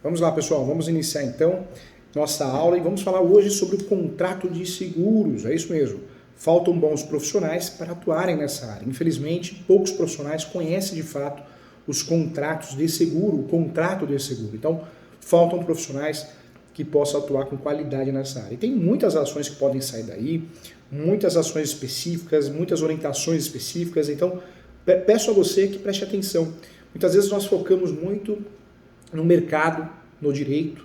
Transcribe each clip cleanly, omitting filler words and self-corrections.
Vamos lá, pessoal, vamos iniciar então nossa aula e vamos falar hoje sobre o contrato de seguros. É isso mesmo. Faltam bons profissionais para atuarem nessa área. Infelizmente, poucos profissionais conhecem de fato os contratos de seguro, o contrato de seguro. Então, faltam profissionais que possam atuar com qualidade nessa área. E tem muitas ações que podem sair daí, muitas ações específicas, muitas orientações específicas. Então, peço a você que preste atenção. Muitas vezes nós focamos muito no mercado, no direito,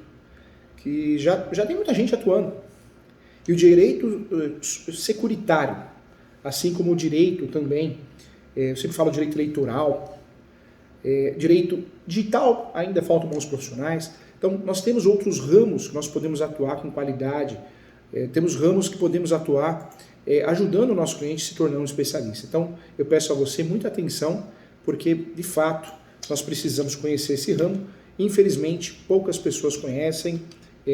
que já tem muita gente atuando. E o direito securitário, assim como o direito também, eu sempre falo direito eleitoral, direito digital, ainda faltam bons profissionais. Então, nós temos outros ramos que nós podemos atuar com qualidade, temos ramos que podemos atuar ajudando o nosso cliente a se tornar um especialista. Então, eu peço a você muita atenção, porque, de fato, nós precisamos conhecer esse ramo. Infelizmente, poucas pessoas conhecem.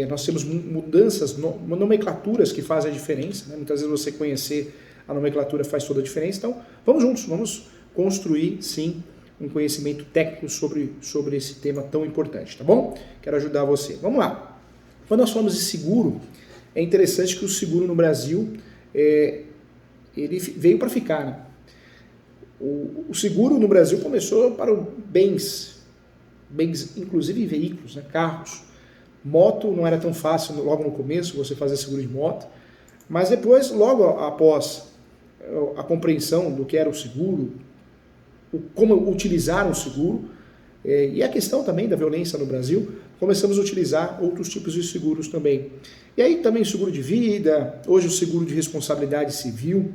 Nós temos mudanças, nomenclaturas que fazem a diferença, né? Muitas vezes você conhecer a nomenclatura faz toda a diferença. Então, vamos juntos, vamos construir, sim, um conhecimento técnico sobre esse tema tão importante, tá bom? Quero ajudar você. Vamos lá. Quando nós falamos de seguro, é interessante que o seguro no Brasil, ele veio para ficar, né? O seguro no Brasil começou para bens inclusive veículos, né? Carros. Moto não era tão fácil logo no começo você fazer seguro de moto, mas depois, logo após a compreensão do que era o seguro, como utilizar um seguro, e a questão também da violência no Brasil, começamos a utilizar outros tipos de seguros também. E aí também o seguro de vida, hoje o seguro de responsabilidade civil,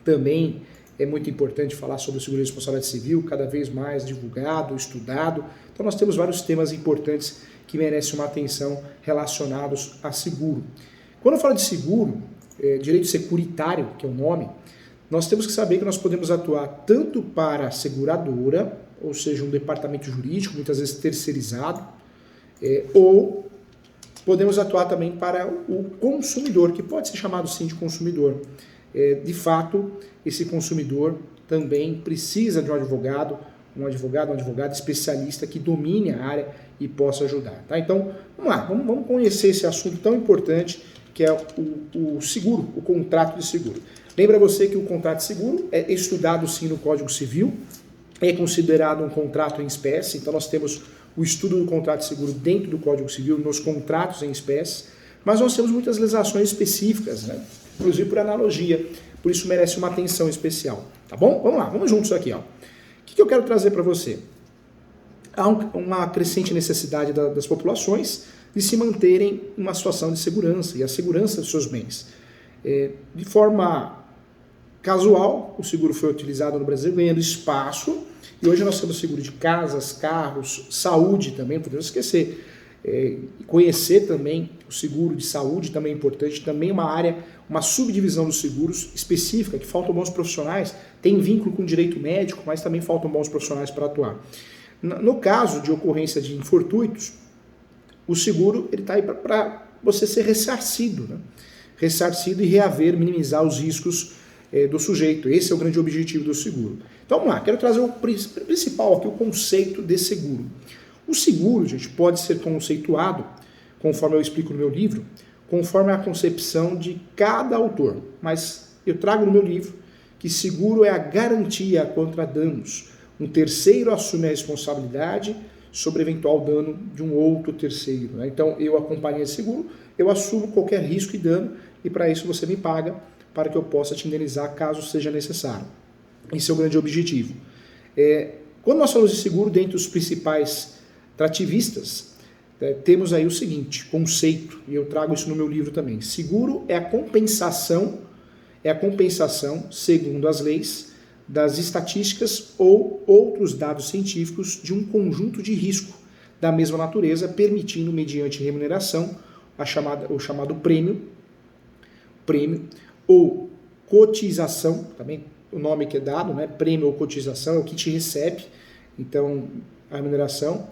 também é muito importante falar sobre o seguro de responsabilidade civil, cada vez mais divulgado, estudado. Então nós temos vários temas importantes que merecem uma atenção relacionados a seguro. Quando eu falo de seguro, direito securitário, que é o nome, nós temos que saber que nós podemos atuar tanto para a seguradora, ou seja, um departamento jurídico, muitas vezes terceirizado, ou podemos atuar também para o consumidor, que pode ser chamado sim de consumidor. De fato, esse consumidor também precisa de um advogado, uma advogada especialista que domine a área e possa ajudar. Tá? Então, vamos lá, vamos conhecer esse assunto tão importante que é o seguro, o contrato de seguro. Lembra você que o contrato de seguro é estudado sim no Código Civil, é considerado um contrato em espécie, então nós temos o estudo do contrato de seguro dentro do Código Civil, nos contratos em espécie, mas nós temos muitas legislações específicas, né? Inclusive por analogia, por isso merece uma atenção especial, tá bom? Vamos lá, vamos juntos aqui, ó. O que eu quero trazer para você? Há uma crescente necessidade das populações de se manterem em uma situação de segurança e a segurança dos seus bens. De forma casual, o seguro foi utilizado no Brasil, ganhando espaço, e hoje nós temos seguro de casas, carros, saúde também, não podemos esquecer. Conhecer também o seguro de saúde também é importante, também uma área, uma subdivisão dos seguros específica, que faltam bons profissionais, tem vínculo com o direito médico, mas também faltam bons profissionais para atuar. No caso de ocorrência de infortúnios, o seguro está aí para você ser ressarcido, né? Ressarcido e reaver, minimizar os riscos do sujeito. Esse é o grande objetivo do seguro. Então vamos lá, quero trazer o principal aqui, o conceito de seguro. O seguro, gente, pode ser conceituado, conforme eu explico no meu livro, conforme a concepção de cada autor. Mas eu trago no meu livro que seguro é a garantia contra danos. Um terceiro assume a responsabilidade sobre eventual dano de um outro terceiro, né? Então, eu acompanho esse seguro, eu assumo qualquer risco e dano, e para isso você me paga, para que eu possa te indenizar caso seja necessário. Esse é o grande objetivo. Quando nós falamos de seguro, dentre os principais trativistas, temos aí o seguinte conceito, e eu trago isso no meu livro também. Seguro é a compensação, segundo as leis, das estatísticas ou outros dados científicos de um conjunto de risco da mesma natureza, permitindo, mediante remuneração, o chamado prêmio, ou cotização, também o nome que é dado, né? Prêmio ou cotização é o que te recebe, então a remuneração.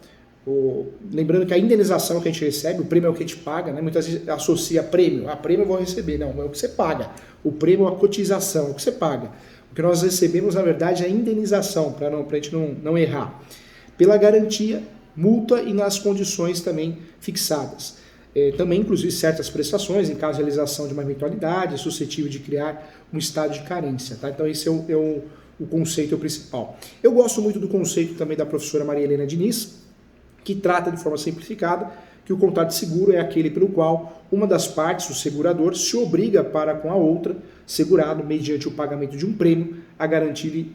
Lembrando que a indenização que a gente recebe, o prêmio é o que a gente paga, né? Muitas vezes associa prêmio, prêmio eu vou receber, não, é o que você paga. O prêmio é a cotização, é o que você paga. O que nós recebemos, na verdade, é a indenização, para a gente não errar. Pela garantia multa e nas condições também fixadas. Também, inclusive, certas prestações, em caso de realização de uma eventualidade, suscetível de criar um estado de carência. Tá? Então, esse é o conceito principal. Eu gosto muito do conceito também da professora Maria Helena Diniz, que trata de forma simplificada que o contrato de seguro é aquele pelo qual uma das partes, o segurador, se obriga para com a outra, segurado, mediante o pagamento de um prêmio, a garantir-lhe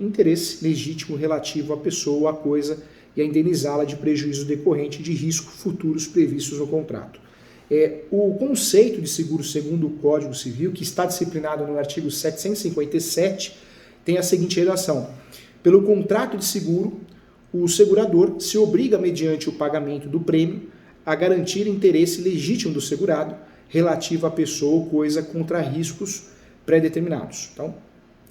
interesse legítimo relativo à pessoa ou à coisa e a indenizá-la de prejuízo decorrente de riscos futuros previstos no contrato. O conceito de seguro segundo o Código Civil, que está disciplinado no artigo 757, tem a seguinte redação: pelo contrato de seguro, o segurador se obriga, mediante o pagamento do prêmio, a garantir interesse legítimo do segurado relativo à pessoa ou coisa contra riscos pré-determinados. Então,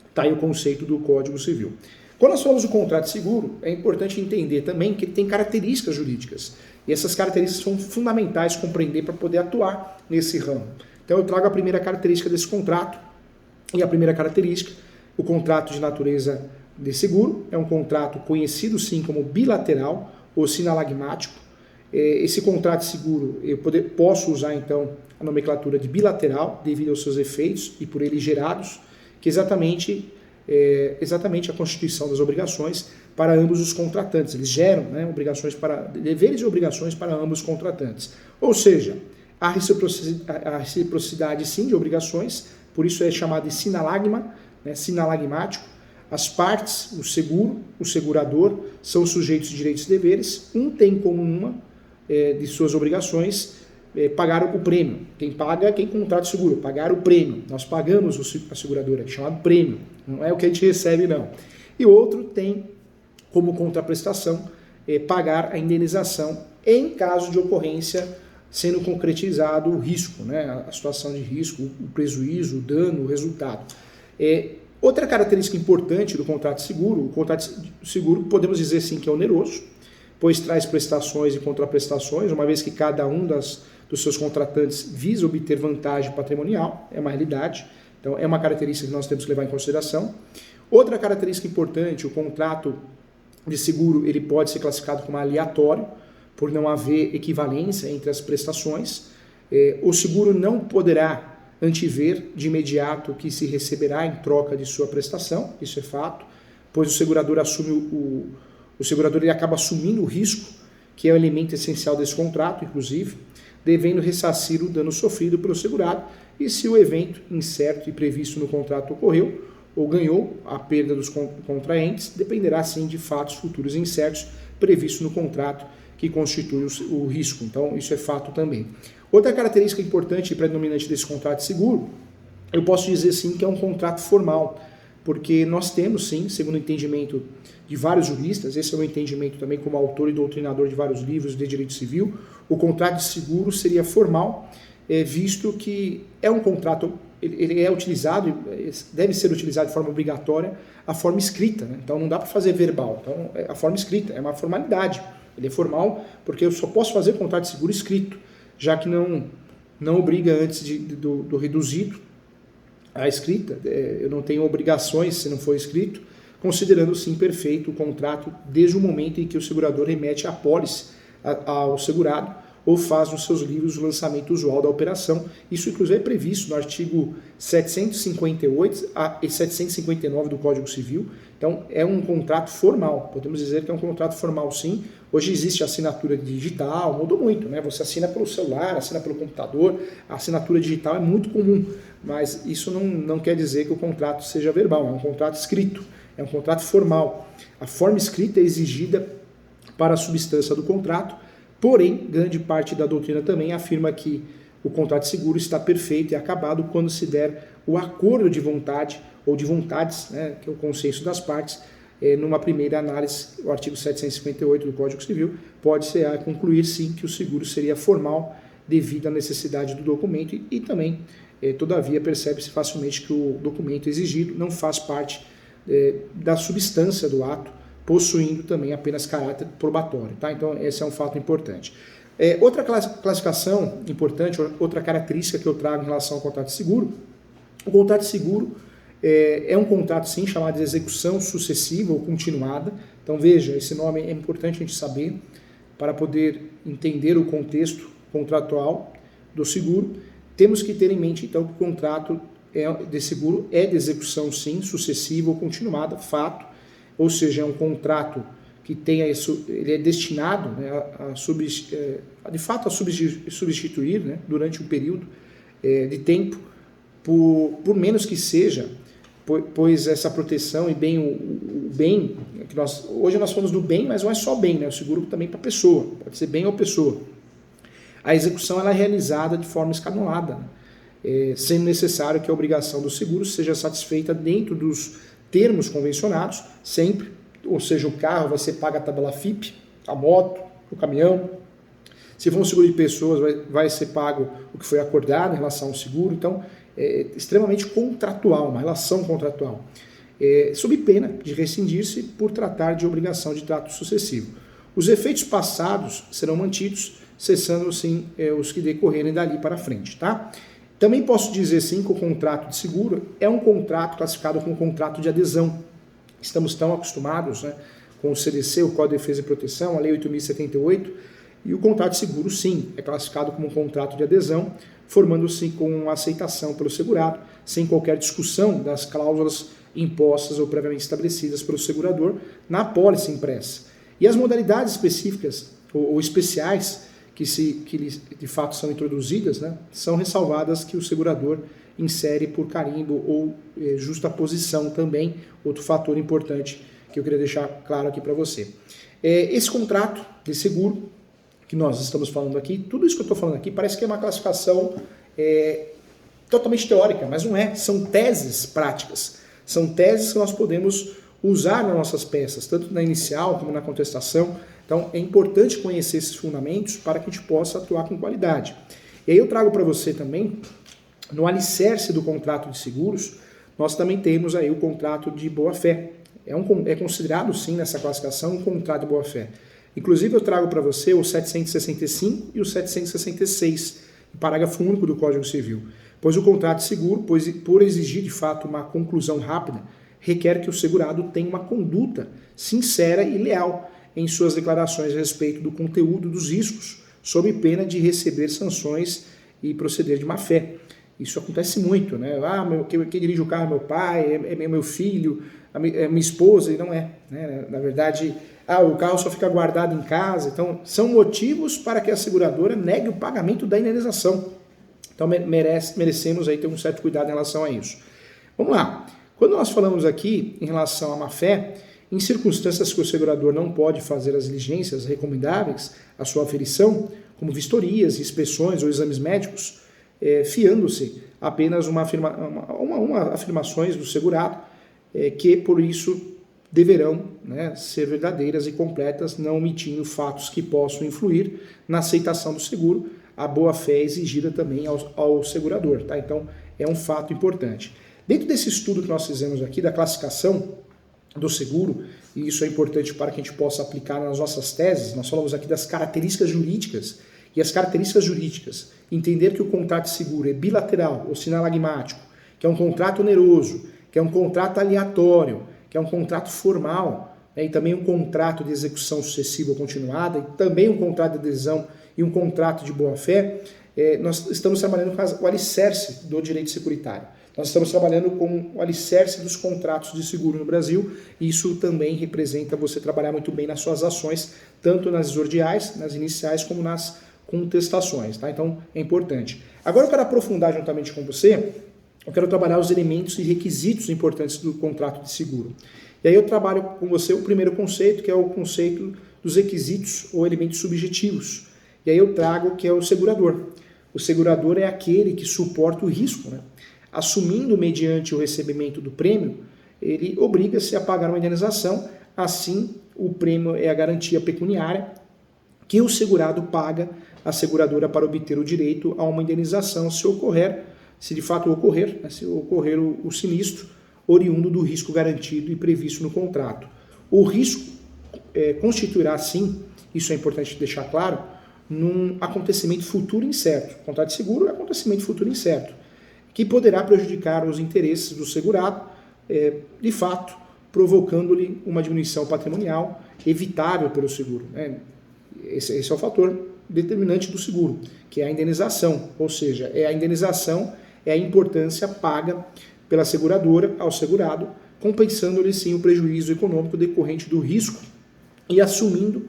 está aí o conceito do Código Civil. Quando nós falamos do contrato de seguro, é importante entender também que ele tem características jurídicas. E essas características são fundamentais compreender para poder atuar nesse ramo. Então eu trago a primeira característica desse contrato. E a primeira característica, o contrato de natureza de seguro, é um contrato conhecido sim como bilateral ou sinalagmático. Esse contrato de seguro, eu posso usar então a nomenclatura de bilateral devido aos seus efeitos e por ele gerados, que exatamente a constituição das obrigações para ambos os contratantes. Eles geram, né, deveres e obrigações para ambos os contratantes. Ou seja, a reciprocidade sim de obrigações, por isso é chamado de sinalagma, né, sinalagmático. As partes, o seguro, o segurador, são sujeitos de direitos e deveres. Um tem como uma de suas obrigações pagar o prêmio. Quem paga é quem contrata o seguro, pagar o prêmio. Nós pagamos a seguradora, que é chamado prêmio, não é o que a gente recebe, não. E outro tem como contraprestação pagar a indenização em caso de ocorrência sendo concretizado o risco, né? A situação de risco, o prejuízo, o dano, o resultado. Outra característica importante do contrato de seguro, o contrato de seguro podemos dizer sim que é oneroso, pois traz prestações e contraprestações, uma vez que cada um dos seus contratantes visa obter vantagem patrimonial, é uma realidade, então é uma característica que nós temos que levar em consideração. Outra característica importante, o contrato de seguro ele pode ser classificado como aleatório, por não haver equivalência entre as prestações. O seguro não poderá antever de imediato o que se receberá em troca de sua prestação, isso é fato, pois o segurador ele acaba assumindo o risco, que é o elemento essencial desse contrato, inclusive, devendo ressarcir o dano sofrido pelo segurado, e se o evento incerto e previsto no contrato ocorreu, ou ganhou a perda dos contraentes, dependerá sim de fatos futuros incertos previstos no contrato que constitui o risco. Então, isso é fato também. Outra característica importante e predominante desse contrato de seguro, eu posso dizer sim que é um contrato formal, porque nós temos sim, segundo o entendimento de vários juristas, esse é o meu entendimento também como autor e doutrinador de vários livros de direito civil, o contrato de seguro seria formal, visto que é um contrato, ele é utilizado, deve ser utilizado de forma obrigatória, a forma escrita, né? Então não dá para fazer verbal, então a forma escrita é uma formalidade, ele é formal porque eu só posso fazer contrato de seguro escrito, já que não obriga antes do reduzido a escrita, eu não tenho obrigações se não for escrito, considerando sim perfeito o contrato desde o momento em que o segurador remete a apólice ao segurado ou faz nos seus livros o lançamento usual da operação. Isso inclusive é previsto no artigo 758 e 759 do Código Civil. Então é um contrato formal, podemos dizer que é um contrato formal sim. Hoje existe a assinatura digital, mudou muito, né? Você assina pelo celular, assina pelo computador, a assinatura digital é muito comum, mas isso não quer dizer que o contrato seja verbal, é um contrato escrito, é um contrato formal. A forma escrita é exigida para a substância do contrato, porém, grande parte da doutrina também afirma que o contrato de seguro está perfeito e acabado quando se der o acordo de vontade ou de vontades, né, que é o consenso das partes. Numa primeira análise, o artigo 758 do Código Civil pode-se concluir sim que o seguro seria formal devido à necessidade do documento e também, todavia, percebe-se facilmente que o documento exigido não faz parte da substância do ato, possuindo também apenas caráter probatório. Tá? Então, esse é um fato importante. Outra classificação importante, outra característica que eu trago em relação ao contrato de seguro, o contrato de seguro É um contrato, sim, chamado de execução sucessiva ou continuada. Então, veja, esse nome é importante a gente saber para poder entender o contexto contratual do seguro. Temos que ter em mente, então, que o contrato de seguro é de execução, sim, sucessiva ou continuada, fato. Ou seja, é um contrato que tenha isso, ele é destinado, né, de fato a substituir, né, durante um período de tempo, por menos que seja, pois essa proteção e bem o bem, que hoje nós falamos do bem, mas não é só bem, né? O seguro também para a pessoa, pode ser bem ou pessoa. A execução ela é realizada de forma escalonada, né? Sendo necessário que a obrigação do seguro seja satisfeita dentro dos termos convencionados, sempre, ou seja, o carro vai ser pago a tabela FIP, a moto, o caminhão. Se for um seguro de pessoas, vai ser pago o que foi acordado em relação ao seguro. Então, é extremamente contratual, uma relação contratual, sob pena de rescindir-se por tratar de obrigação de trato sucessivo. Os efeitos passados serão mantidos, cessando sim os que decorrerem dali para frente, tá? Também posso dizer sim que o contrato de seguro é um contrato classificado como contrato de adesão. Estamos tão acostumados, né, com o CDC, o Código de Defesa e Proteção, a Lei 8.078, e o contrato de seguro, sim, é classificado como um contrato de adesão, formando-se com aceitação pelo segurado, sem qualquer discussão das cláusulas impostas ou previamente estabelecidas pelo segurador na apólice impressa. E as modalidades específicas ou especiais que de fato são introduzidas, né, são ressalvadas que o segurador insere por carimbo ou justaposição também, outro fator importante que eu queria deixar claro aqui para você. Esse contrato de seguro que nós estamos falando aqui, tudo isso que eu estou falando aqui parece que é uma classificação totalmente teórica, mas não é, são teses práticas, são teses que nós podemos usar nas nossas peças, tanto na inicial como na contestação. Então é importante conhecer esses fundamentos para que a gente possa atuar com qualidade. E aí eu trago para você também, no alicerce do contrato de seguros, nós também temos aí o contrato de boa-fé. É considerado sim nessa classificação um contrato de boa-fé. Inclusive eu trago para você o 765 e o 766, parágrafo único do Código Civil. Pois o contrato de seguro, por exigir de fato uma conclusão rápida, requer que o segurado tenha uma conduta sincera e leal em suas declarações a respeito do conteúdo dos riscos, sob pena de receber sanções e proceder de má-fé. Isso acontece muito, né? Quem dirige o carro é meu pai, é meu filho, é minha esposa, e não é, né? Na verdade, o carro só fica guardado em casa. Então, são motivos para que a seguradora negue o pagamento da indenização. Então, merecemos aí ter um certo cuidado em relação a isso. Vamos lá. Quando nós falamos aqui em relação à má-fé, em circunstâncias que o segurador não pode fazer as diligências recomendáveis à sua aferição, como vistorias, inspeções ou exames médicos, fiando-se apenas uma afirmações do segurado, que por isso deverão, né, ser verdadeiras e completas, não omitindo fatos que possam influir na aceitação do seguro. A boa-fé é exigida também ao segurador, tá? Então é um fato importante. Dentro desse estudo que nós fizemos aqui, da classificação do seguro, e isso é importante para que a gente possa aplicar nas nossas teses, nós falamos aqui das características jurídicas, e as características jurídicas, entender que o contrato de seguro é bilateral ou sinalagmático, que é um contrato oneroso, que é um contrato aleatório, que é um contrato formal, né, e também um contrato de execução sucessiva ou continuada, e também um contrato de adesão e um contrato de boa-fé, nós estamos trabalhando com o alicerce do direito securitário. Nós estamos trabalhando com o alicerce dos contratos de seguro no Brasil, e isso também representa você trabalhar muito bem nas suas ações, tanto nas exordiais, nas iniciais, como nas contestações, tá? Então é importante. Agora eu quero aprofundar juntamente com você, eu quero trabalhar os elementos e requisitos importantes do contrato de seguro. E aí eu trabalho com você o primeiro conceito, que é o conceito dos requisitos ou elementos subjetivos. E aí eu trago que é o segurador. O segurador é aquele que suporta o risco, né? Assumindo mediante o recebimento do prêmio, ele obriga-se a pagar uma indenização. Assim, o prêmio é a garantia pecuniária que o segurado paga à seguradora para obter o direito a uma indenização se de fato ocorrer, né, se ocorrer o sinistro oriundo do risco garantido e previsto no contrato. O risco constituirá, sim, isso é importante deixar claro, num acontecimento futuro incerto. O contrato de seguro é acontecimento futuro incerto, que poderá prejudicar os interesses do segurado, de fato, provocando-lhe uma diminuição patrimonial evitável pelo seguro, né? Esse é o fator determinante do seguro, que é a indenização, ou seja, a indenização é a importância paga pela seguradora ao segurado, compensando-lhe sim o prejuízo econômico decorrente do risco e assumindo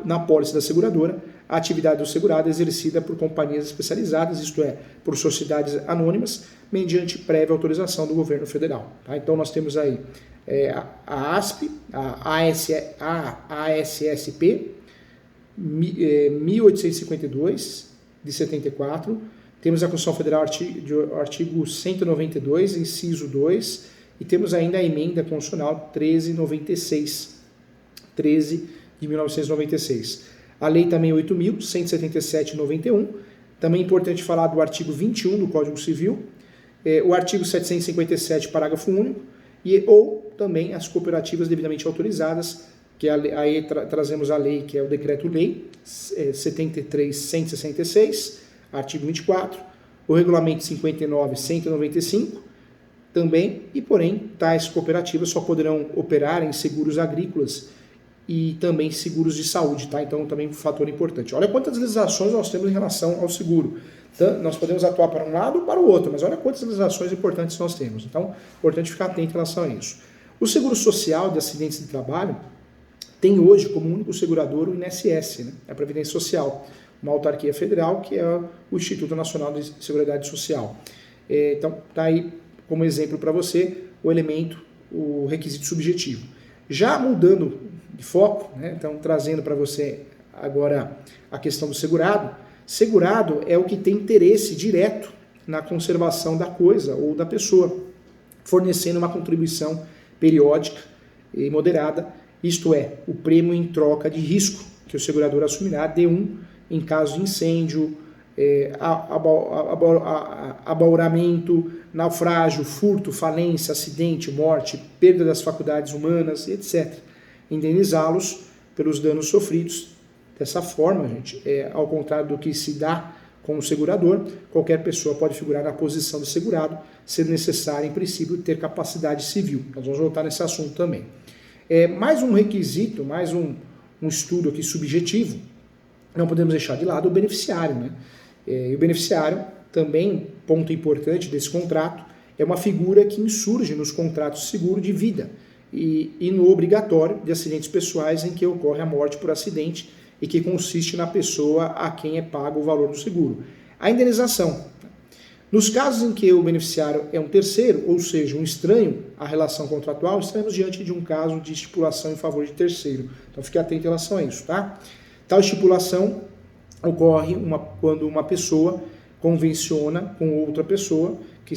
na pólice da seguradora a atividade do segurado exercida por companhias especializadas, isto é, por sociedades anônimas, mediante prévia autorização do governo federal. Tá? Então nós temos aí a ASP, a ASSP, 1852, de 74, temos a Constituição Federal, artigo 192, inciso 2, e temos ainda a emenda constitucional 1396, 13 de 1996. A lei também 8.177/91, também é importante falar do artigo 21 do Código Civil, o artigo 757, parágrafo único, ou também as cooperativas devidamente autorizadas, que aí trazemos a lei, que é o Decreto-Lei 73.166, artigo 24, o Regulamento 59.195, também, e porém, tais cooperativas só poderão operar em seguros agrícolas e também seguros de saúde, tá? Então, também um fator importante. Olha quantas legislações nós temos em relação ao seguro. Então, nós podemos atuar para um lado ou para o outro, mas olha quantas legislações importantes nós temos. Então, é importante ficar atento em relação a isso. O seguro social de acidentes de trabalho tem hoje como único segurador o INSS, né? A Previdência Social, uma autarquia federal que é o Instituto Nacional de Seguridade Social. Então, está aí como exemplo para você o requisito subjetivo. Já mudando de foco, né? Então trazendo para você agora a questão do segurado. Segurado é o que tem interesse direto na conservação da coisa ou da pessoa, fornecendo uma contribuição periódica e moderada, isto é, o prêmio em troca de risco que o segurador assumirá em caso de incêndio, abauramento, naufrágio, furto, falência, acidente, morte, perda das faculdades humanas, etc. Indenizá-los pelos danos sofridos. Dessa forma, gente, ao contrário do que se dá com o segurador, qualquer pessoa pode figurar na posição de segurado, sendo necessário, em princípio, ter capacidade civil. Nós vamos voltar nesse assunto também. Mais um requisito, mais um estudo aqui subjetivo, não podemos deixar de lado o beneficiário, né? E o beneficiário, também, ponto importante desse contrato, é uma figura que insurge nos contratos de seguro de vida e no obrigatório de acidentes pessoais em que ocorre a morte por acidente e que consiste na pessoa a quem é pago o valor do seguro. A indenização. Nos casos em que o beneficiário é um terceiro, ou seja, um estranho à relação contratual, estaremos diante de um caso de estipulação em favor de terceiro. Então fique atento em relação a isso, tá? Tal estipulação ocorre quando uma pessoa convenciona com outra pessoa que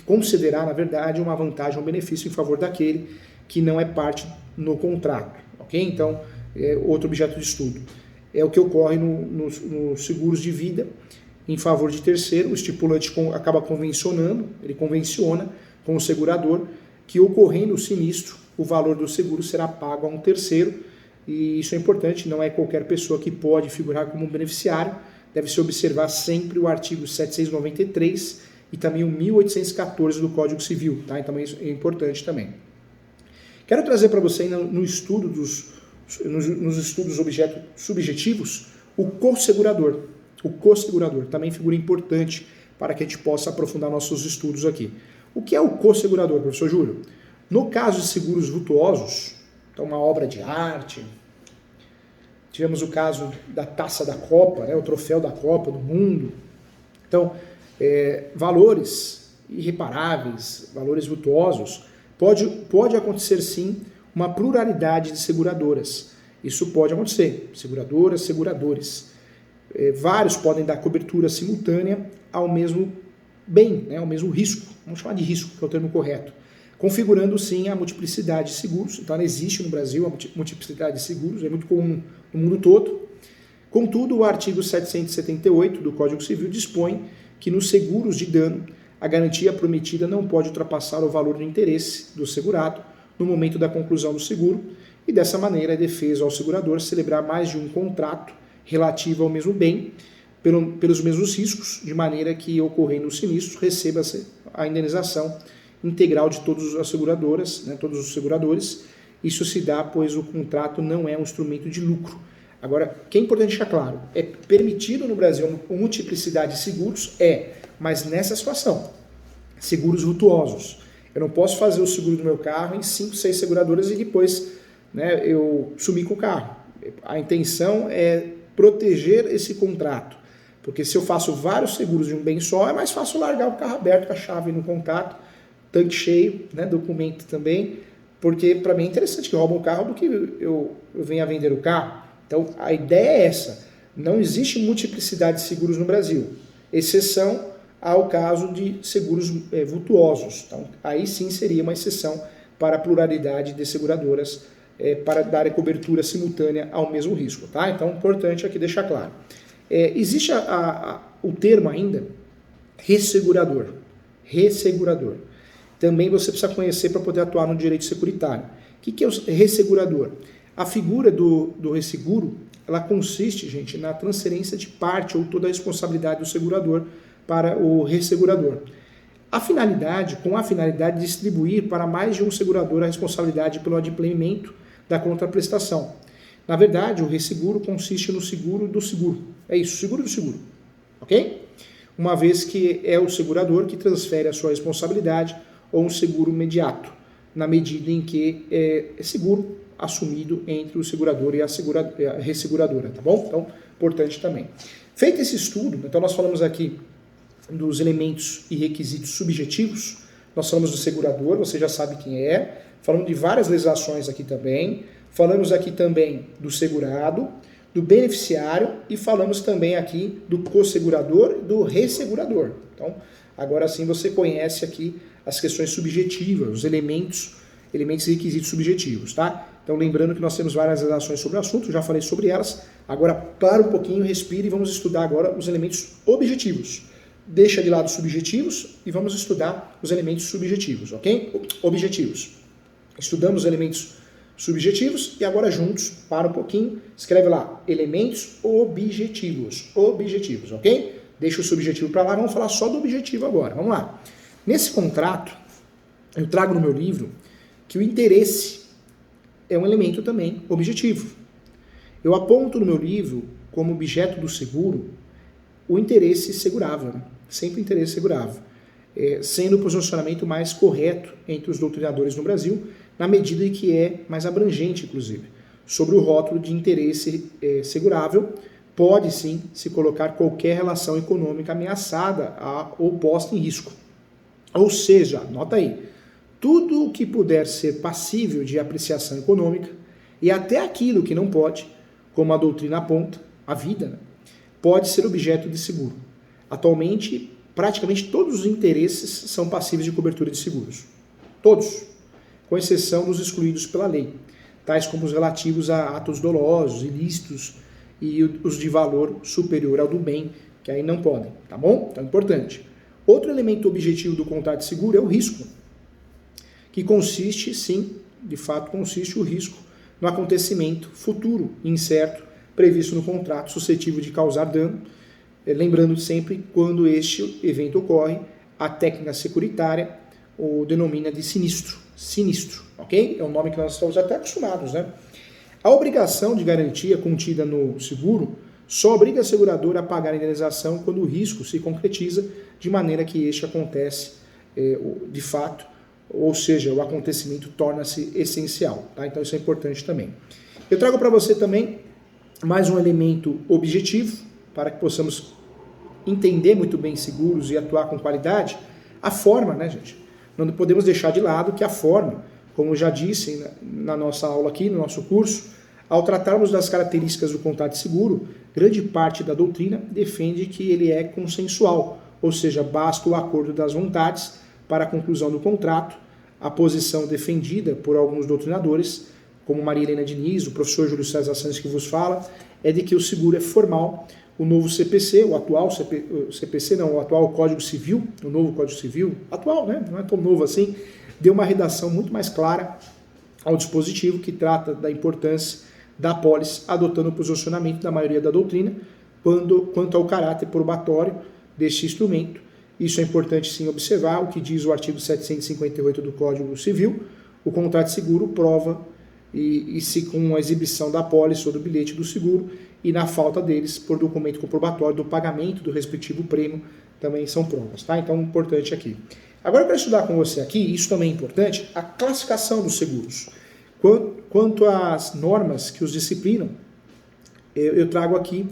considerar, na verdade, uma vantagem ou benefício em favor daquele que não é parte no contrato, ok? Então, outro objeto de estudo. É o que ocorre nos seguros de vida em favor de terceiro. O estipulante acaba ele convenciona com o segurador que, ocorrendo o sinistro, o valor do seguro será pago a um terceiro, e isso é importante, não é qualquer pessoa que pode figurar como um beneficiário. Deve-se observar sempre o artigo 793 e também o 1814 do Código Civil, tá? Então isso é importante também. Quero trazer para você nos estudos objetos subjetivos o co-segurador. O co-segurador também figura importante para que a gente possa aprofundar nossos estudos aqui. O que é o co-segurador, professor Júlio? No caso de seguros vultuosos, então uma obra de arte, tivemos o caso da taça da Copa, né, o troféu da Copa do Mundo. Então, valores irreparáveis, valores vultuosos, pode acontecer sim uma pluralidade de seguradoras. Isso pode acontecer, seguradoras, seguradores. Vários podem dar cobertura simultânea ao mesmo bem, né, ao mesmo risco, vamos chamar de risco, que é o termo correto, configurando sim a multiplicidade de seguros. Então ela existe no Brasil, a multiplicidade de seguros, é muito comum no mundo todo. Contudo, o artigo 778 do Código Civil dispõe que nos seguros de dano, a garantia prometida não pode ultrapassar o valor do interesse do segurado no momento da conclusão do seguro, e dessa maneira é defeso ao segurador celebrar mais de um contrato relativo ao mesmo bem, pelos mesmos riscos, de maneira que, ocorrendo o sinistro, receba a indenização integral de todas as seguradoras, né, todos os seguradores. Isso se dá pois o contrato não é um instrumento de lucro. Agora, o que é importante deixar claro, é permitido no Brasil a multiplicidade de seguros? Mas nessa situação, seguros vultuosos. Eu não posso fazer o seguro do meu carro em 5, 6 seguradoras e depois, né, eu sumir com o carro. A intenção é proteger esse contrato, porque se eu faço vários seguros de um bem só, é mais fácil largar o carro aberto com a chave no contato, tanque cheio, né, documento também, porque para mim é interessante que roubam o carro do que eu venha vender o carro. Então a ideia é essa, não existe multiplicidade de seguros no Brasil, exceção ao caso de seguros vultuosos. Então aí sim seria uma exceção para a pluralidade de seguradoras para dar cobertura simultânea ao mesmo risco. Tá? Então é importante aqui deixar claro. Existe o termo ainda ressegurador. Ressegurador. Também você precisa conhecer para poder atuar no direito securitário. O que é o ressegurador? A figura do resseguro, ela consiste, gente, na transferência de parte ou toda a responsabilidade do segurador para o ressegurador. Com a finalidade de distribuir para mais de um segurador a responsabilidade pelo adimplemento da contraprestação. Na verdade, o resseguro consiste no seguro do seguro. É isso, seguro do seguro. Ok? Uma vez que é o segurador que transfere a sua responsabilidade ou um seguro imediato, na medida em que é seguro assumido entre o segurador e a resseguradora, tá bom? Então, importante também. Feito esse estudo, então nós falamos aqui dos elementos e requisitos subjetivos, nós falamos do segurador, você já sabe quem é, falamos de várias legislações aqui também, falamos aqui também do segurado, do beneficiário e falamos também aqui do co-segurador e do ressegurador. Então, agora sim você conhece aqui as questões subjetivas, os elementos e requisitos subjetivos, tá? Então, lembrando que nós temos várias legislações sobre o assunto, já falei sobre elas. Agora, para um pouquinho, respire e vamos estudar agora os elementos objetivos. Deixa de lado os subjetivos e vamos estudar os elementos subjetivos, ok? Objetivos. Estudamos os elementos subjetivos e agora juntos, para um pouquinho, escreve lá, elementos objetivos, ok? Deixa o subjetivo para lá, vamos falar só do objetivo agora, vamos lá. Nesse contrato, eu trago no meu livro que o interesse é um elemento também objetivo. Eu aponto no meu livro como objeto do seguro o interesse segurável, né? Sempre interesse segurável, sendo o posicionamento mais correto entre os doutrinadores no Brasil, na medida em que é mais abrangente, inclusive, sobre o rótulo de interesse segurável, pode sim se colocar qualquer relação econômica ameaçada ou posta em risco. Ou seja, nota aí, tudo o que puder ser passível de apreciação econômica e até aquilo que não pode, como a doutrina aponta, a vida, né, pode ser objeto de seguro. Atualmente, praticamente todos os interesses são passíveis de cobertura de seguros. Todos, com exceção dos excluídos pela lei, tais como os relativos a atos dolosos, ilícitos e os de valor superior ao do bem, que aí não podem, tá bom? Então é importante. Outro elemento objetivo do contrato de seguro é o risco, que consiste, sim, de fato consiste o risco no acontecimento futuro, incerto, previsto no contrato, suscetível de causar dano, lembrando sempre, quando este evento ocorre, a técnica securitária o denomina de sinistro, ok? É um nome que nós estamos até acostumados, né? A obrigação de garantia contida no seguro só obriga a seguradora a pagar a indenização quando o risco se concretiza de maneira que este acontece de fato, ou seja, o acontecimento torna-se essencial, tá? Então isso é importante também. Eu trago para você também mais um elemento objetivo, para que possamos entender muito bem seguros e atuar com qualidade, a forma, né, gente? Não podemos deixar de lado que a forma, como eu já disse na nossa aula aqui, no nosso curso, ao tratarmos das características do contrato de seguro, grande parte da doutrina defende que ele é consensual, ou seja, basta o acordo das vontades para a conclusão do contrato. A posição defendida por alguns doutrinadores, como Maria Helena Diniz, o professor Júlio César Santos que vos fala, é de que o seguro é formal. O novo CPC, o atual o atual Código Civil, o novo Código Civil, atual, né? Não é tão novo assim, deu uma redação muito mais clara ao dispositivo que trata da importância da apólice, adotando o posicionamento da maioria da doutrina, quanto ao caráter probatório deste instrumento. Isso é importante sim observar o que diz o artigo 758 do Código Civil. O contrato de seguro prova e se com a exibição da apólice ou do bilhete do seguro e na falta deles por documento comprobatório do pagamento do respectivo prêmio também são provas, tá? Então, importante aqui. Agora eu quero estudar com você aqui, isso também é importante, a classificação dos seguros. Quanto às normas que os disciplinam, eu trago aqui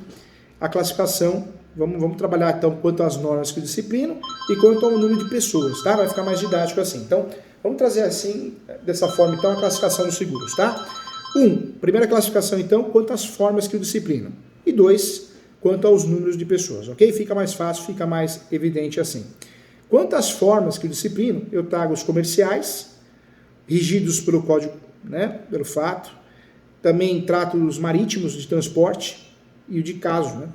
a classificação. Vamos trabalhar então quanto às normas que disciplinam e quanto ao número de pessoas, tá? Vai ficar mais didático assim. Então, vamos trazer assim, dessa forma então, a classificação dos seguros, tá? Primeira classificação então, quanto às formas que o disciplinam. E 2, quanto aos números de pessoas, ok? Fica mais fácil, fica mais evidente assim. Quanto às formas que o disciplinam, eu trago os comerciais, regidos pelo código, né, pelo fato. Também trato os marítimos de transporte e o de caso, né?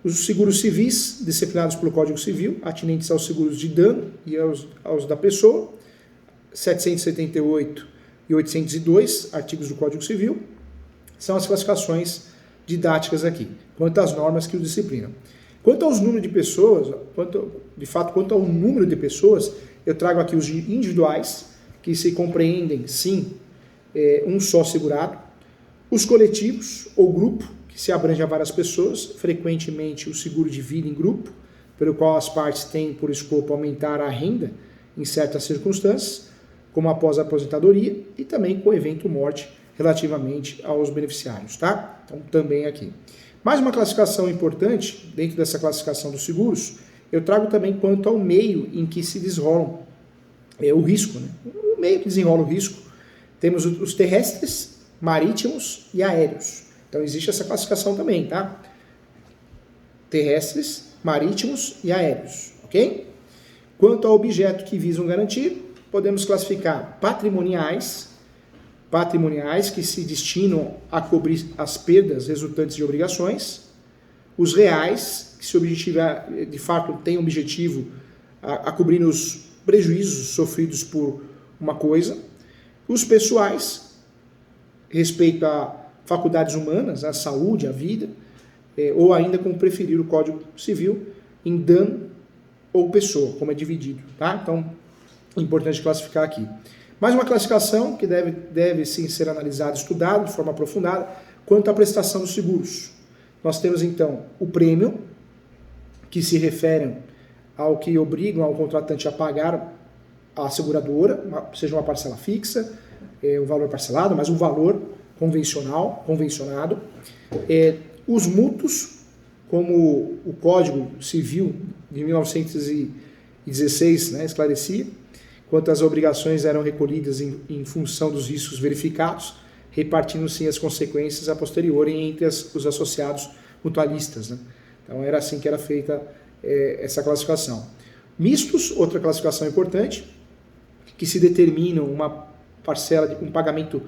Os seguros civis, disciplinados pelo Código Civil, atinentes aos seguros de dano e aos da pessoa, 778 e 802, artigos do Código Civil, são as classificações didáticas aqui, quanto às normas que o disciplinam. Quanto aos números de pessoas, quanto ao número de pessoas, eu trago aqui os individuais, que se compreendem, sim, um só segurado, os coletivos ou grupo, que se abrange a várias pessoas, frequentemente o seguro de vida em grupo, pelo qual as partes têm por escopo aumentar a renda em certas circunstâncias, como após a aposentadoria, e também com evento morte relativamente aos beneficiários, tá? Então, também aqui. Mais uma classificação importante, dentro dessa classificação dos seguros, eu trago também quanto ao meio em que se desenrolam o risco, né? O meio que desenrola o risco. Temos os terrestres, marítimos e aéreos. Então, existe essa classificação também, tá? Terrestres, marítimos e aéreos, ok? Quanto ao objeto que visam garantir, podemos classificar patrimoniais que se destinam a cobrir as perdas resultantes de obrigações, os reais, que se objetivar, de fato tem objetivo a cobrir os prejuízos sofridos por uma coisa, os pessoais, respeito a faculdades humanas, a saúde, a vida, ou ainda como preferir o Código Civil, em dano ou pessoa, como é dividido, tá? Então, é importante classificar aqui. Mais uma classificação que deve sim ser analisada, estudada de forma aprofundada, quanto à prestação dos seguros. Nós temos então o prêmio, que se referem ao que obrigam ao contratante a pagar à seguradora, seja uma parcela fixa, um valor parcelado, mas um valor convencionado. Os mútuos, como o Código Civil de 1916, né, esclarecia, quanto as obrigações eram recolhidas em função dos riscos verificados, repartindo-se as consequências a posteriori entre os associados mutualistas, né? Então era assim que era feita essa classificação. Mistos, outra classificação importante, que se determinam uma parcela de um pagamento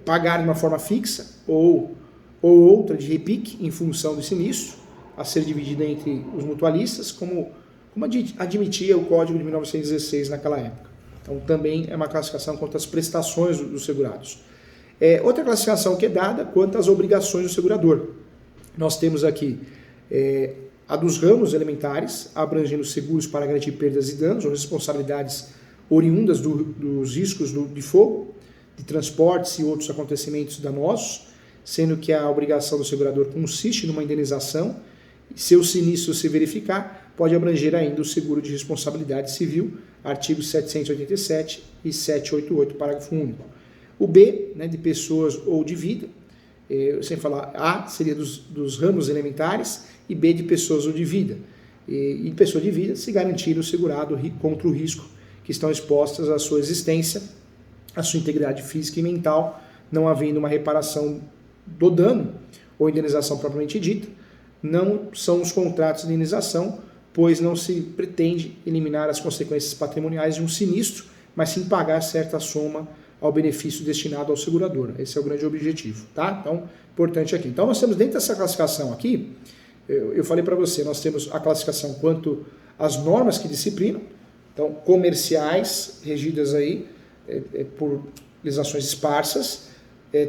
pagar de uma forma fixa ou outra de repique em função do sinistro, a ser dividida entre os mutualistas, como admitia o Código de 1916 naquela época. Então também é uma classificação quanto às prestações dos segurados. Outra classificação que é dada quanto às obrigações do segurador. Nós temos aqui a dos ramos elementares, abrangendo seguros para garantir perdas e danos ou responsabilidades oriundas dos riscos de fogo, de transportes e outros acontecimentos danosos, sendo que a obrigação do segurador consiste numa indenização, e se o sinistro se verificar, pode abranger ainda o seguro de responsabilidade civil, artigos 787 e 788, parágrafo único. O B, né, de pessoas ou de vida, sem falar, A seria dos ramos elementares e B de pessoas ou de vida. E pessoa de vida se garantir o segurado contra o risco que estão expostas à sua existência, à sua integridade física e mental, não havendo uma reparação do dano ou indenização propriamente dita. Não são os contratos de indenização, pois não se pretende eliminar as consequências patrimoniais de um sinistro, mas sim pagar certa soma ao benefício destinado ao segurador. Esse é o grande objetivo, tá? Então, importante aqui. Então, nós temos dentro dessa classificação aqui, eu falei para você, nós temos a classificação quanto às normas que disciplinam, então, comerciais, regidas aí por legislações esparsas,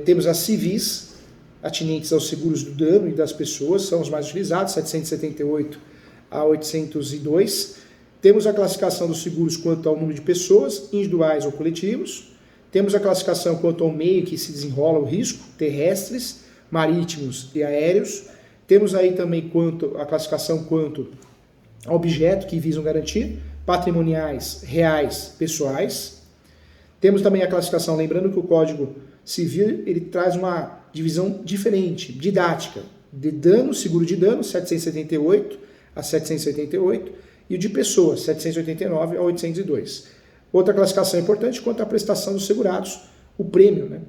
temos as civis, atinentes aos seguros do dano e das pessoas, são os mais utilizados, 778 a 802. Temos a classificação dos seguros quanto ao número de pessoas, individuais ou coletivos. Temos a classificação quanto ao meio que se desenrola o risco, terrestres, marítimos e aéreos. Temos aí também a classificação quanto ao objeto que visam garantir, patrimoniais, reais, pessoais. Temos também a classificação, lembrando que o Código Civil ele traz uma divisão diferente, didática, de dano, seguro de dano, 778 a 788, e o de pessoas, 789 a 802. Outra classificação importante quanto à prestação dos segurados, o prêmio, né?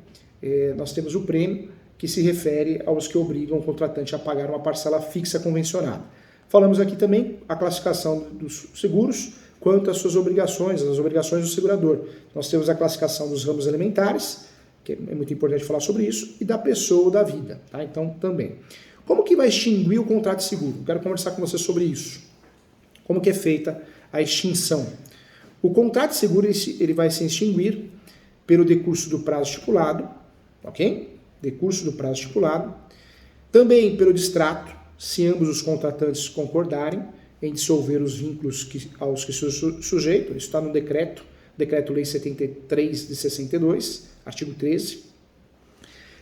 Nós temos o prêmio que se refere aos que obrigam o contratante a pagar uma parcela fixa convencionada. Falamos aqui também a classificação dos seguros quanto às suas obrigações, as obrigações do segurador. Nós temos a classificação dos ramos elementares, que é muito importante falar sobre isso, e da pessoa ou da vida. Tá? Então, também. Como que vai extinguir o contrato de seguro? Quero conversar com você sobre isso. Como que é feita a extinção? O contrato de seguro ele vai se extinguir pelo decurso do prazo estipulado, ok? Decurso do prazo estipulado. Também pelo distrato, se ambos os contratantes concordarem em dissolver os vínculos aos que se sujeitam. Isso está no Decreto-Lei 73 de 62, artigo 13.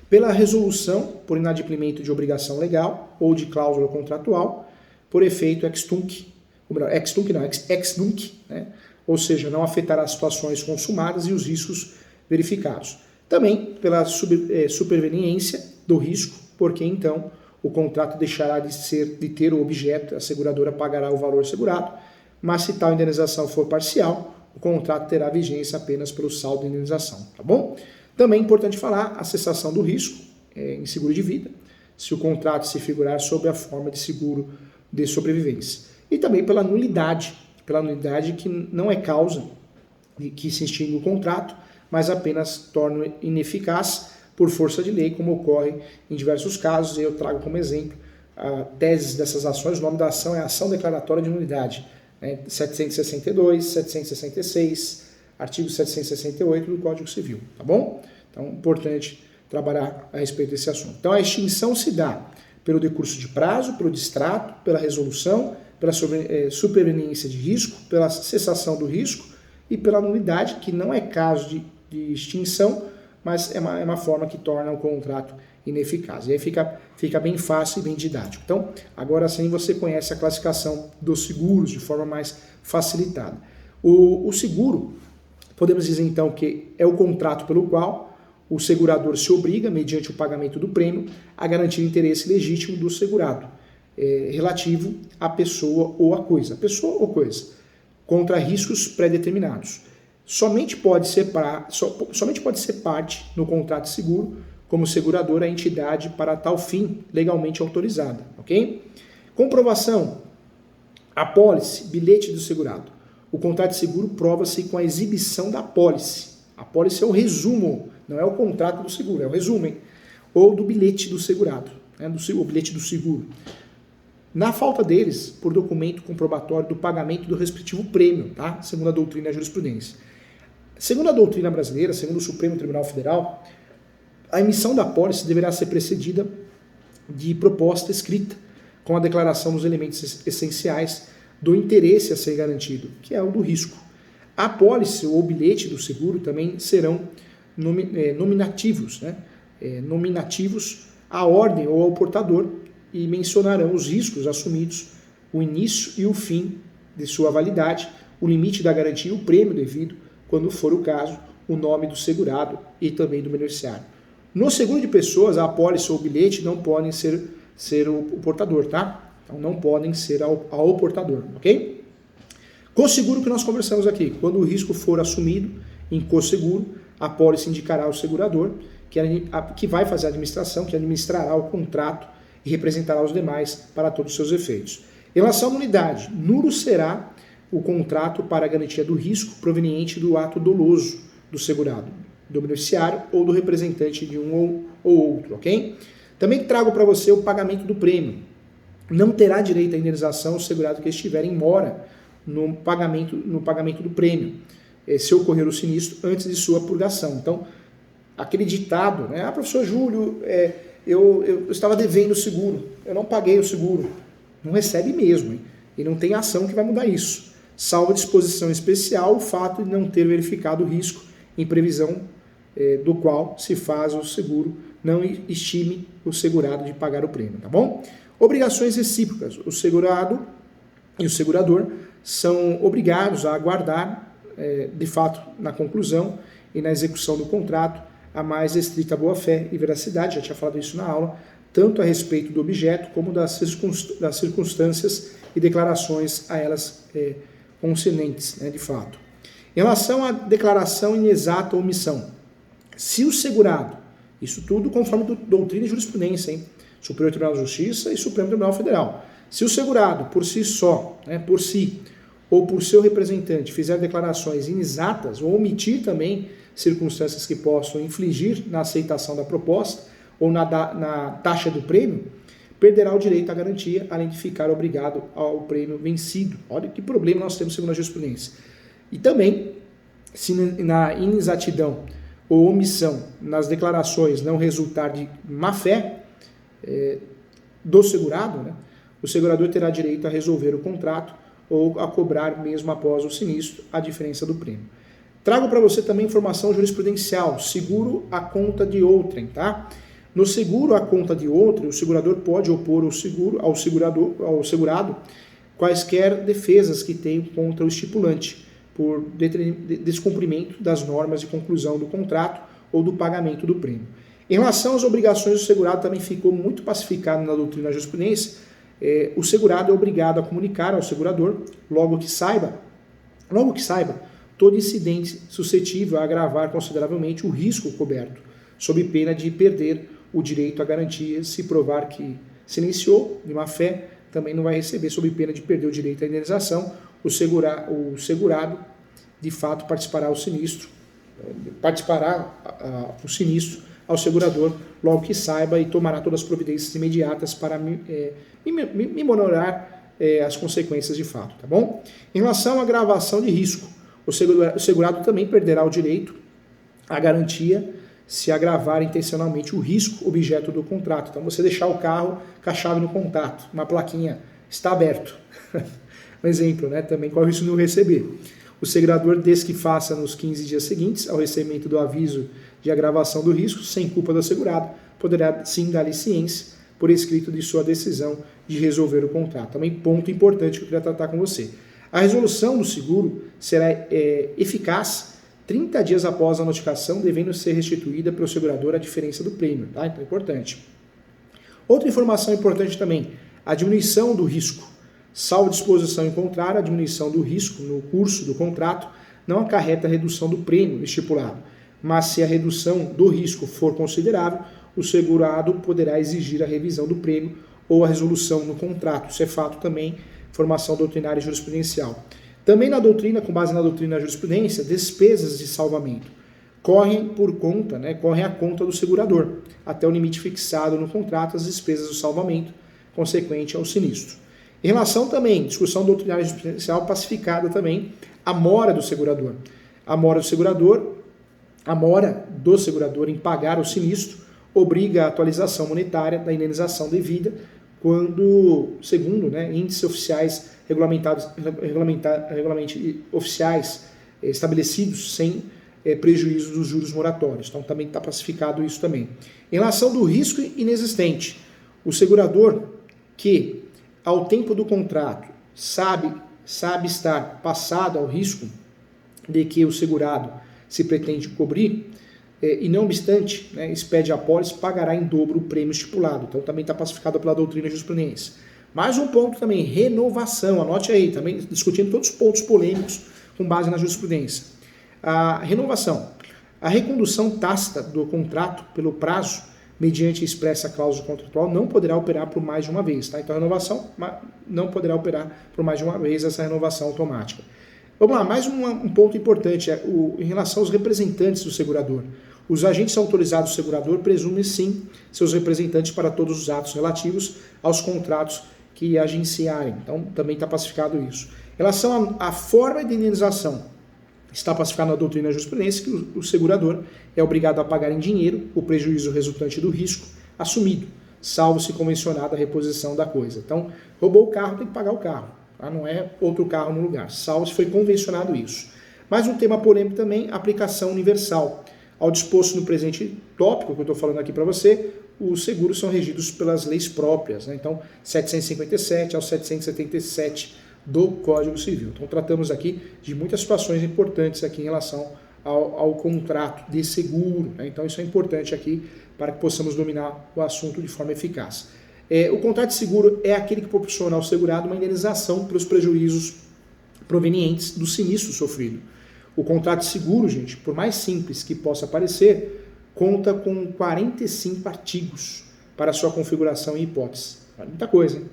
Pela resolução por inadimplemento de obrigação legal ou de cláusula contratual, por efeito ex-tunc, né? Ou seja, não afetará as situações consumadas e os riscos verificados. Também pela superveniência do risco, porque então o contrato deixará de ter o objeto, a seguradora pagará o valor segurado, mas se tal indenização for parcial, o contrato terá vigência apenas pelo saldo de indenização, tá bom? Também é importante falar a cessação do risco em seguro de vida, se o contrato se figurar sob a forma de seguro de sobrevivência. E também pela nulidade que não é causa de que se extingue o contrato, mas apenas torna ineficaz por força de lei, como ocorre em diversos casos. Eu trago como exemplo teses dessas ações. O nome da ação é Ação Declaratória de Nulidade, né? 762, 766, artigo 768 do Código Civil, tá bom? Então, importante trabalhar a respeito desse assunto. Então, a extinção se dá pelo decurso de prazo, pelo distrato, pela resolução, pela superveniência de risco, pela cessação do risco e pela nulidade, que não é caso de extinção, mas é uma forma que torna o contrato ineficaz. E aí fica bem fácil e bem didático. Então, agora sim você conhece a classificação dos seguros de forma mais facilitada. O seguro, podemos dizer então que é o contrato pelo qual o segurador se obriga, mediante o pagamento do prêmio, a garantir o interesse legítimo do segurado, relativo à pessoa ou à coisa. Pessoa ou coisa, contra riscos pré-determinados. Somente pode ser parte no contrato de seguro como seguradora a entidade para tal fim legalmente autorizada, ok? Comprovação, apólice, bilhete do segurado. O contrato de seguro prova-se com a exibição da apólice. A apólice é o resumo, não é o contrato do seguro, é o resumo, hein? Ou do bilhete do segurado, né? O bilhete do seguro. Na falta deles, por documento comprobatório do pagamento do respectivo prêmio, tá? Segundo a doutrina e a jurisprudência. Segundo a doutrina brasileira, segundo o Supremo Tribunal Federal, a emissão da apólice deverá ser precedida de proposta escrita, com a declaração dos elementos essenciais do interesse a ser garantido, que é o do risco. A apólice ou bilhete do seguro também serão nominativos, né? Nominativos à ordem ou ao portador e mencionarão os riscos assumidos, o início e o fim de sua validade, o limite da garantia e o prêmio devido, quando for o caso, o nome do segurado e também do beneficiário. No seguro de pessoas, a apólice ou o bilhete não podem ser o portador, tá? Então não podem ser ao portador, ok? Co-seguro que nós conversamos aqui, quando o risco for assumido em co-seguro, a apólice indicará ao segurador que vai fazer a administração, que administrará o contrato e representará os demais para todos os seus efeitos. Em relação à nulidade, nulo será o contrato para a garantia do risco proveniente do ato doloso do segurado, do beneficiário ou do representante de um ou outro, ok? Também trago para você o pagamento do prêmio. Não terá direito à indenização o segurado que estiver em mora no pagamento do prêmio, se ocorrer o sinistro antes de sua purgação. Então, aquele ditado, né? Professor Júlio, eu estava devendo o seguro, eu não paguei o seguro. Não recebe mesmo, hein? E não tem ação que vai mudar isso. Salvo disposição especial o fato de não ter verificado o risco em previsão do qual se faz o seguro, não estime o segurado de pagar o prêmio, tá bom? Obrigações recíprocas. O segurado e o segurador são obrigados a aguardar, de fato, na conclusão e na execução do contrato, a mais estrita boa-fé e veracidade, já tinha falado isso na aula, tanto a respeito do objeto como das circunstâncias e declarações a elas concernentes, né, de fato. Em relação à declaração inexata ou omissão, se o segurado, isso tudo conforme doutrina e jurisprudência, hein, Superior Tribunal de Justiça e Supremo Tribunal Federal, se o segurado, por si só, né, por si, ou por seu representante, fizer declarações inexatas ou omitir também circunstâncias que possam infligir na aceitação da proposta ou na taxa do prêmio, perderá o direito à garantia, além de ficar obrigado ao prêmio vencido. Olha que problema nós temos segundo a jurisprudência. E também, se na inexatidão ou omissão nas declarações não resultar de má-fé do segurado, né, o segurador terá direito a resolver o contrato ou a cobrar mesmo após o sinistro a diferença do prêmio. Trago para você também informação jurisprudencial, seguro à conta de outrem, tá? No seguro à conta de outrem, o segurador pode opor ao segurado quaisquer defesas que tenham contra o estipulante, por descumprimento das normas de conclusão do contrato ou do pagamento do prêmio. Em relação às obrigações do segurado, também ficou muito pacificado na doutrina da jurisprudência, o segurado é obrigado a comunicar ao segurador, logo que saiba, todo incidente suscetível a agravar consideravelmente o risco coberto, sob pena de perder o direito à garantia se provar que se iniciou de má fé, também não vai receber sob pena de perder o direito à indenização. O segurado, de fato, participará o sinistro ao segurador, logo que saiba, e tomará todas as providências imediatas para minorar as consequências de fato, tá bom? Em relação à agravação de risco, o segurado também perderá o direito à garantia se agravar intencionalmente o risco objeto do contrato. Então, você deixar o carro com a chave no contato, uma plaquinha, está aberto. Um exemplo, né? Também corre o risco de não receber. O segurador, desde que faça nos 15 dias seguintes ao recebimento do aviso de agravação do risco, sem culpa do assegurado, poderá sim dar ciência por escrito de sua decisão de resolver o contrato. Também ponto importante que eu queria tratar com você. A resolução do seguro será eficaz 30 dias após a notificação, devendo ser restituída pelo segurador a diferença do prêmio. Tá? Então é importante. Outra informação importante também, a diminuição do risco. Salvo disposição em contrário, a diminuição do risco no curso do contrato não acarreta a redução do prêmio estipulado, mas se a redução do risco for considerável, o segurado poderá exigir a revisão do prêmio ou a resolução no contrato. Isso é fato também, formação doutrinária e jurisprudencial. Também na doutrina, com base na doutrina e na jurisprudência, despesas de salvamento correm à conta do segurador, até o limite fixado no contrato, as despesas do salvamento consequente ao sinistro. Em relação também, discussão doutrinária e jurisprudencial pacificada também, a mora do segurador. A mora do segurador em pagar o sinistro obriga a atualização monetária da indenização devida quando, segundo índices oficiais regulamentarmente oficiais estabelecidos sem prejuízo dos juros moratórios. Então também está pacificado isso também. Em relação do risco inexistente, o segurador que ao tempo do contrato sabe estar passado ao risco de que o segurado se pretende cobrir, e não obstante, expede a apólice, pagará em dobro o prêmio estipulado. Então também está pacificado pela doutrina e jurisprudência. Mais um ponto também, renovação, anote aí, também discutindo todos os pontos polêmicos com base na jurisprudência. A renovação, a recondução tácita do contrato pelo prazo, mediante expressa cláusula contratual, não poderá operar por mais de uma vez. Tá? Então a renovação não poderá operar por mais de uma vez essa renovação automática. Vamos lá, mais um ponto importante, em relação aos representantes do segurador. Os agentes autorizados do segurador presumem sim seus representantes para todos os atos relativos aos contratos que agenciarem. Então também está pacificado isso. Em relação à forma de indenização, está pacificado na doutrina e na jurisprudência que o segurador é obrigado a pagar em dinheiro o prejuízo resultante do risco assumido, salvo se convencionada a reposição da coisa. Então, roubou o carro, tem que pagar o carro, tá? Não é outro carro no lugar, salvo se foi convencionado isso. Mais um tema polêmico também, aplicação universal. Ao disposto no presente tópico que eu estou falando aqui para você, os seguros são regidos pelas leis próprias, né? Então, 757 ao 777 do Código Civil. Então, tratamos aqui de muitas situações importantes aqui em relação ao contrato de seguro, né? Então, isso é importante aqui para que possamos dominar o assunto de forma eficaz. O contrato de seguro é aquele que proporciona ao segurado uma indenização pelos prejuízos provenientes do sinistro sofrido. O contrato de seguro, gente, por mais simples que possa parecer, conta com 45 artigos para sua configuração e hipótese. Muita coisa, hein?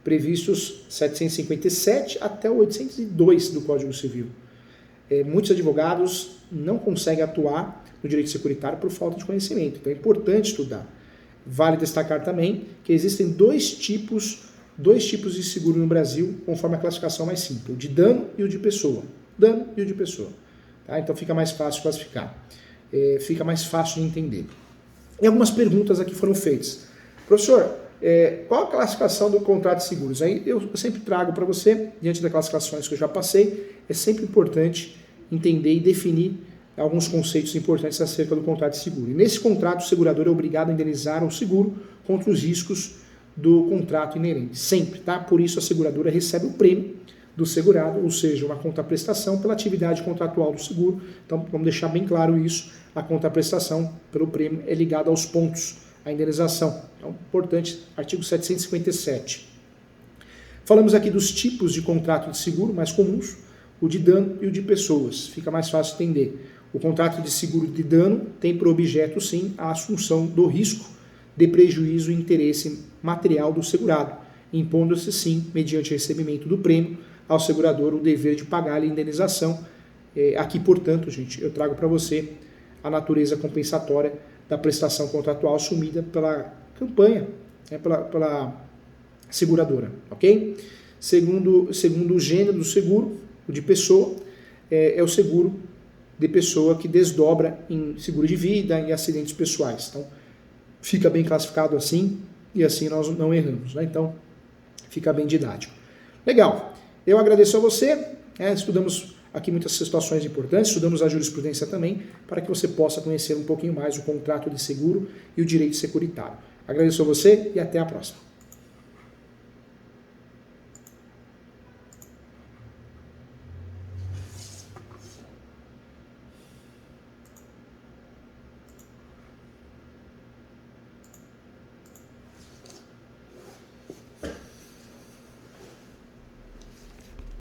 Previstos 757 até o 802 do Código Civil. Muitos advogados não conseguem atuar no direito securitário por falta de conhecimento, então é importante estudar. Vale destacar também que existem dois tipos de seguro no Brasil, conforme a classificação mais simples, o de dano e o de pessoa. Dano e o de pessoa. Tá? Então fica mais fácil classificar, fica mais fácil de entender. E algumas perguntas aqui foram feitas. Professor, qual a classificação do contrato de seguros? Aí eu sempre trago para você, diante das classificações que eu já passei, é sempre importante entender e definir alguns conceitos importantes acerca do contrato de seguro. E nesse contrato, o segurador é obrigado a indenizar o seguro contra os riscos do contrato inerente. Sempre, tá? Por isso a seguradora recebe o prêmio do segurado, ou seja, uma contraprestação pela atividade contratual do seguro. Então, vamos deixar bem claro isso, a contraprestação pelo prêmio é ligada aos pontos, à indenização. Então, importante, artigo 757. Falamos aqui dos tipos de contrato de seguro mais comuns, o de dano e o de pessoas. Fica mais fácil entender. O contrato de seguro de dano tem por objeto, sim, a assunção do risco de prejuízo e interesse material do segurado, impondo-se, sim, mediante recebimento do prêmio, ao segurador o dever de pagar a indenização. Aqui, portanto, gente, eu trago para você a natureza compensatória da prestação contratual assumida pela campanha, né, pela seguradora, ok? Segundo o gênero do seguro, o de pessoa, é o seguro de pessoa que desdobra em seguro de vida e acidentes pessoais. Então, fica bem classificado assim, e assim nós não erramos, né? Então, fica bem didático. Legal. Eu agradeço a você. Estudamos aqui muitas situações importantes, estudamos a jurisprudência também, para que você possa conhecer um pouquinho mais o contrato de seguro e o direito securitário. Agradeço a você e até a próxima.